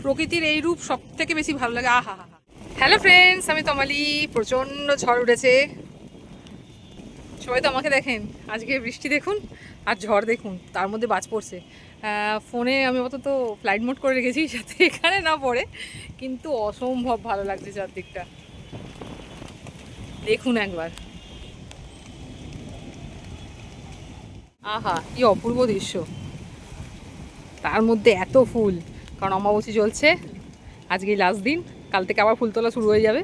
প্রকৃতির এই রূপ সব থেকে বেশি ভালো লাগে। আহা হা। হ্যালো ফ্রেন্ডস, আমি তমালি। প্রচণ্ড ঝড় উঠেছে, সবাই তো আমাকে দেখেন। আজকে বৃষ্টি দেখুন আর ঝড় দেখুন, তার মধ্যে বাজ পড়ছে। ফোনে আমি অন্তত ফ্লাইট মোড করে রেখেছি যাতে এখানে না পড়ে, কিন্তু অসম্ভব ভালো লাগছে চারদিকটা। দেখুন একবার, আহা কি অপূর্ব দৃশ্য। তার মধ্যে এত ফুল, কারণ অমাবস্যা চলছে, আজকেই লাস্ট দিন, কাল থেকে আবার ফুল তোলা শুরু হয়ে যাবে।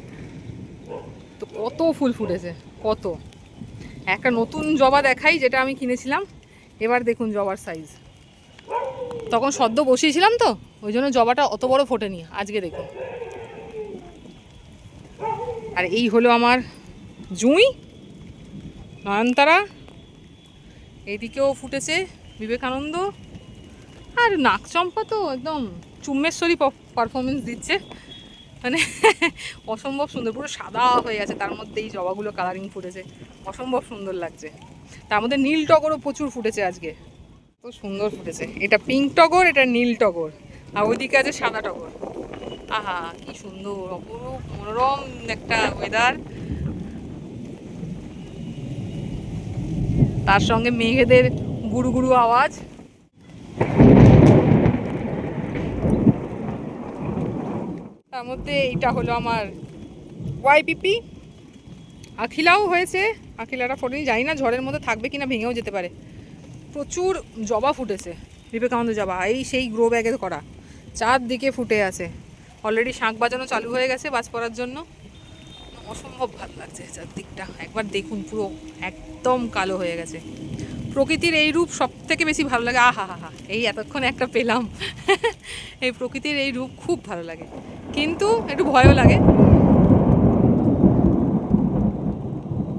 তো কত ফুল ফুটেছে, কত। একটা নতুন জবা দেখাই, যেটা আমি কিনেছিলাম। এবার দেখুন জবার সাইজ। তখন সদ্য বসিয়েছিলাম তো, ওই জন্য জবাটা অত বড় ফোটেনি। আজকে দেখুন। আর এই হলো আমার জুঁই, নয়নতারা। এইদিকেও ফুটেছে বিবেকানন্দ। আর নাকচম্পা তো একদম চুম্বেশ্বরী পারফরমেন্স দিচ্ছে, মানে অসম্ভব সুন্দর, পুরো সাদা হয়ে গেছে, তার মধ্যে এই জবাগুলো কালারিং ফুটেছে, অসম্ভব সুন্দর লাগছে। তার মধ্যে নীল টগরও প্রচুর ফুটেছে আজকে, তো সুন্দর ফুটেছে। এটা পিঙ্ক টগর, এটা নীল টগর, আর ওইদিকে আছে সাদা টগর। আহা কি সুন্দর, অপরূপ মনোরম একটা ওয়েদার। তার সঙ্গে মেঘেদের গুরু গুরু আওয়াজ। তার মধ্যে এইটা হলো আমার ওয়াইপিপি। আখিলাও হয়েছে, আখিলাটা ফোটেনি, জানি না ঝড়ের মধ্যে থাকবে কিনা, ভেঙেও যেতে পারে। প্রচুর জবা ফুটেছে, বিবেকানন্দ জবা, এই সেই গ্রো ব্যাগে করা, চারদিকে ফুটে আছে। অলরেডি শাঁখ বাজানো চালু হয়ে গেছে বাজ পড়ার জন্য। অসম্ভব ভালো লাগছে চারদিকটা, একবার দেখুন, পুরো একদম কালো হয়ে গেছে। প্রকৃতির এই রূপ সব থেকে বেশি ভালো লাগে। আহা হা হা, এই এতক্ষণ একটা পেলাম। এই প্রকৃতির এই রূপ খুব ভালো লাগে, কিন্তু একটু ভয়ও লাগে।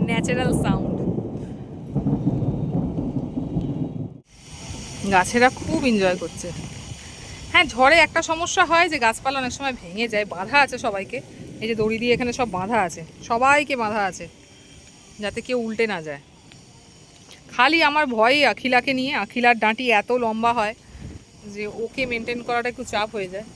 ন্যাচারাল সাউন্ড, গাছেরা খুব এনজয় করছে। হ্যাঁ, ঝড়ে একটা সমস্যা হয় যে গাছপালা অনেক সময় ভেঙে যায়, বাঁধা আছে সবাইকে। এই যে দড়ি দিয়ে এখানে সব বাঁধা আছে, সবাইকে বাঁধা আছে, যাতে কেউ উল্টে না যায়। খালি আমার ভয় আখিলাকে নিয়ে, আখিলার ডাঁটি এত লম্বা হয় যে ওকে মেনটেন করাটা একটু চাপ হয়ে যায়।